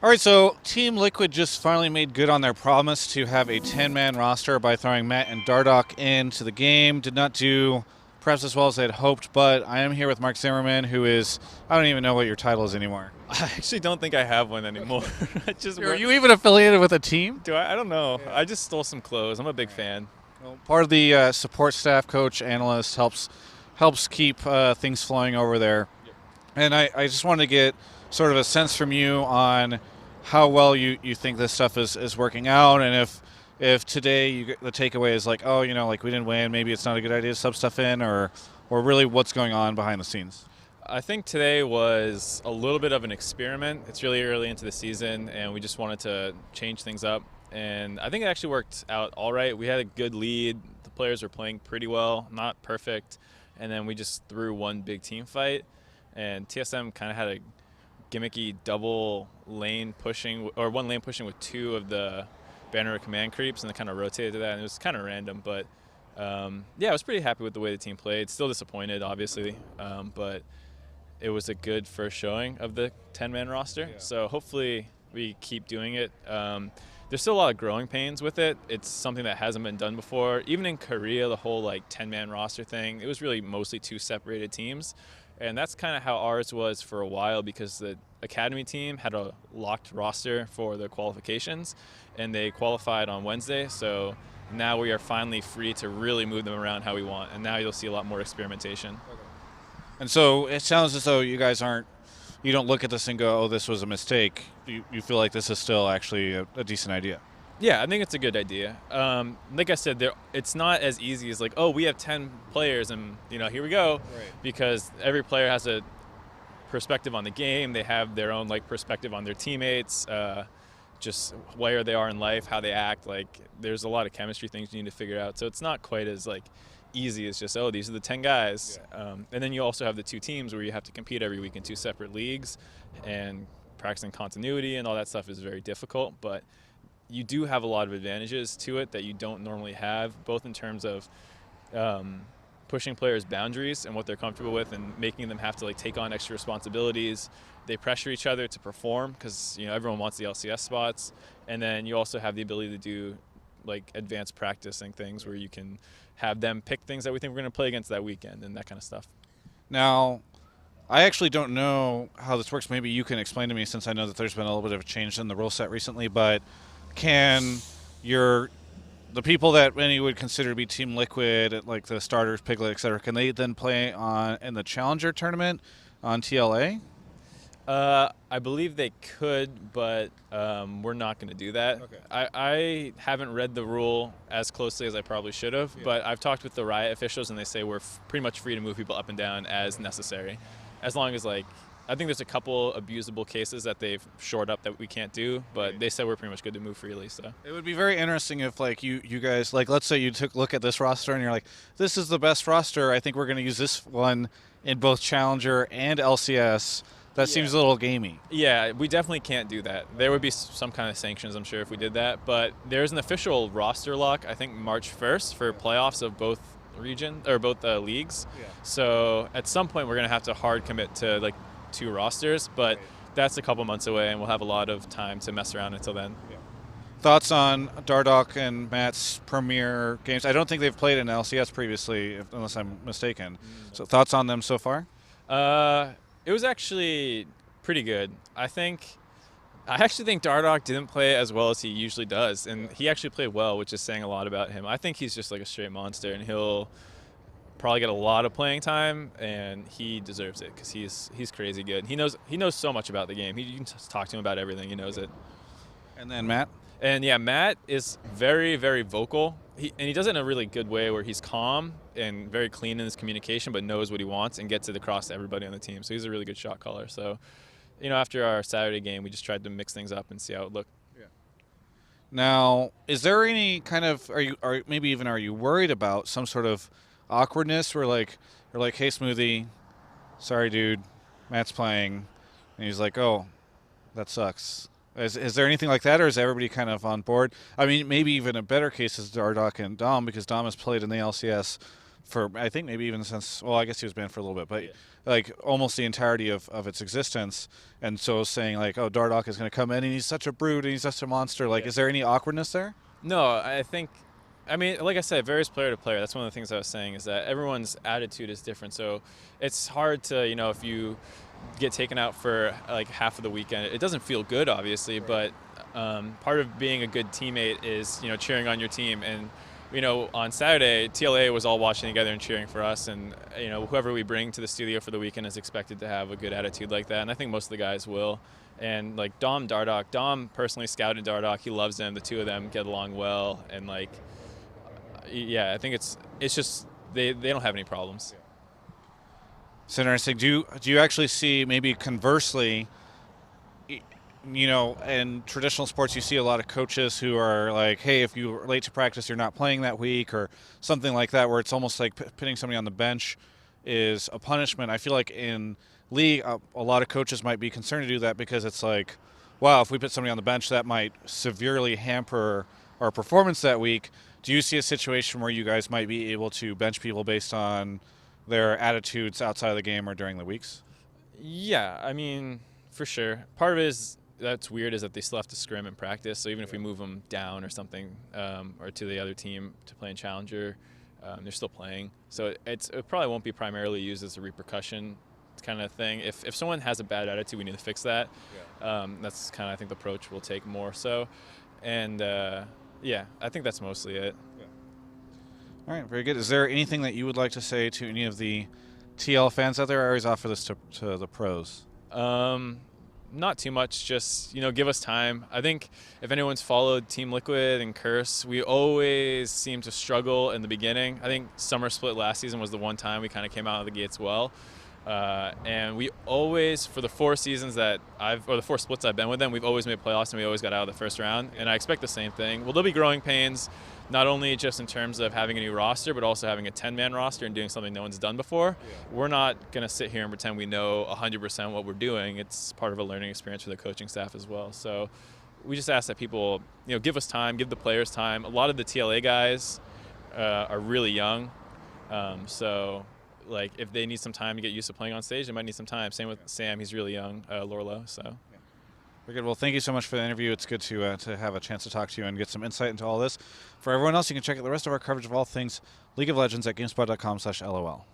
All right, so Team Liquid just finally made good on their promise to have a 10-man roster by throwing Matt and DarDoc into the game. Did not do perhaps as well as they had hoped, but I am here with Mark Zimmerman, who is, I don't even know what your title is anymore. I actually don't think I have one anymore. I just Are work. you even affiliated with a team? Do I? I don't know. I just stole some clothes. I'm a big fan. Well, part of the support staff, coach, analyst, helps keep things flowing over there. And I just wanted to get sort of a sense from you on how well you think this stuff is working out, and if today the takeaway is like, oh, like we didn't win, maybe it's not a good idea to sub stuff in, or really what's going on behind the scenes. I think today was a little bit of an experiment. It's really early into the season, and we just wanted to change things up. And I think it actually worked out all right. We had a good lead. The players were playing pretty well, not perfect. And then we just threw one big team fight. And TSM kind of had a gimmicky double lane pushing, or one lane pushing with two of the banner of command creeps, and they kind of rotated to that. And it was kind of random, but yeah, I was pretty happy with the way the team played. Still disappointed, obviously, but it was a good first showing of the 10-man roster. Yeah. So hopefully we keep doing it. There's still a lot of growing pains with it. It's something that hasn't been done before. Even in Korea, the whole 10-man roster thing, it was really mostly two separated teams. And that's kind of how ours was for a while, because the academy team had a locked roster for the qualifications, and they qualified on Wednesday. So now we are finally free to really move them around how we want. And now you'll see a lot more experimentation. And so it sounds as though you guys you don't look at this and go, oh, this was a mistake. You feel like this is still actually a decent idea. Yeah, I think it's a good idea. Like I said, it's not as easy as oh, we have 10 players and here we go, Right. because every player has a perspective on the game. They have their own perspective on their teammates, just where they are in life, how they act. There's a lot of chemistry things you need to figure out. So it's not quite as easy as just, oh, these are the 10 guys. Yeah. And then you also have the two teams where you have to compete every week in two separate leagues, and practicing continuity and all that stuff is very difficult. But you do have a lot of advantages to it that you don't normally have, both in terms of pushing players' boundaries and what they're comfortable with, and making them have to take on extra responsibilities. They pressure each other to perform because everyone wants the LCS spots, and then you also have the ability to do advanced practice and things where you can have them pick things that we think we're going to play against that weekend and that kind of stuff. Now, I actually don't know how this works. Maybe you can explain to me, since I know that there's been a little bit of a change in the rule set recently. But can the people that many would consider to be Team Liquid, like the starters, Piglet, etc., can they then play in the Challenger tournament on TLA? I believe they could, but we're not going to do that. Okay. I haven't read the rule as closely as I probably should have, Yeah. but I've talked with the Riot officials, and they say we're pretty much free to move people up and down as necessary, as long as I think there's a couple abusable cases that they've shored up that we can't do, but Right. they said we're pretty much good to move freely. So It would be very interesting if you guys, let's say you took a look at this roster and you're like, this is the best roster. I think we're going to use this one in both Challenger and LCS. That seems a little gamey. yeah, we definitely can't do that. There would be some kind of sanctions, I'm sure, if we did that. But there's an official roster lock, I think March 1st, for playoffs of both both leagues. Yeah. So at some point we're gonna have to hard commit to two rosters, but Right. that's a couple months away, and we'll have a lot of time to mess around until then. Thoughts on DarDoc and Matt's premier games? I don't think they've played in LCS previously, unless I'm mistaken. So thoughts on them so far? It was actually pretty good. I actually think DarDoc didn't play as well as he usually does, and he actually played well, which is saying a lot about him. I think he's just a straight monster, and he'll probably get a lot of playing time, and he deserves it because he's crazy good. He knows so much about the game. You can just talk to him about everything. He knows it. And then Matt? And yeah, Matt is very, very vocal. He does it in a really good way where he's calm and very clean in his communication, but knows what he wants and gets it across to everybody on the team. So he's a really good shot caller. So, after our Saturday game, we just tried to mix things up and see how it looked. Now, is there any kind of are you worried about some sort of awkwardness where you're like, hey Smoothie, sorry dude, Matt's playing, and he's like, oh, that sucks. Is there anything like that, or is everybody kind of on board? I mean, maybe even a better case is DarDoc and Dom, because Dom has played in the LCS for I think maybe even since, well, I guess he was banned for a little bit, but Yeah. like almost the entirety of its existence. And so saying like, oh, DarDoc is going to come in and he's such a brute and he's such a monster. Like, Yeah. is there any awkwardness there? No, I mean, like I said, it varies player to player. That's one of the things I was saying is that everyone's attitude is different. So it's hard to, if you get taken out for like half of the weekend, it doesn't feel good, obviously, Right. but part of being a good teammate is, cheering on your team. And, on Saturday, TLA was all watching together and cheering for us. And, whoever we bring to the studio for the weekend is expected to have a good attitude like that. And I think most of the guys will. And like Dom personally scouted DarDoc. He loves him. The two of them get along well. And like, yeah, I think it's just they don't have any problems. It's interesting. Do you actually see, maybe conversely, in traditional sports, you see a lot of coaches who are like, hey, if you're late to practice, you're not playing that week, or something like that, where it's almost like putting somebody on the bench is a punishment. I feel like in league, a lot of coaches might be concerned to do that because it's like, wow, if we put somebody on the bench, that might severely hamper our performance that week. Do you see a situation where you guys might be able to bench people based on their attitudes outside of the game or during the weeks? Yeah, I mean, for sure. Part of it is that's weird is that they still have to scrim and practice. So even if we move them down or something, or to the other team to play in Challenger, they're still playing. So it probably won't be primarily used as a repercussion kind of thing. If someone has a bad attitude, we need to fix that. Yeah. That's kind of, I think, the approach we'll take more so. And yeah, I think that's mostly it. Yeah. All right, very good. Is there anything that you would like to say to any of the TL fans out there? I always offer this to the pros. Not too much, just give us time. I think if anyone's followed Team Liquid and Curse, we always seem to struggle in the beginning. I think Summer Split last season was the one time we kind of came out of the gates well. And we always, for the 4 seasons the 4 splits I've been with them, we've always made playoffs and we always got out of the first round. And I expect the same thing. Well, there'll be growing pains, not only just in terms of having a new roster, but also having a 10-man roster and doing something no one's done before. Yeah. We're not going to sit here and pretend we know 100% what we're doing. It's part of a learning experience for the coaching staff as well. So we just ask that people, give us time, give the players time. A lot of the TLA guys are really young. So like if they need some time to get used to playing on stage, they might need some time. Same with Sam, he's really young, Lorlo. So. Very good. Well, thank you so much for the interview. It's good to have a chance to talk to you and get some insight into all this. For everyone else, you can check out the rest of our coverage of all things League of Legends at GameSpot.com/LOL.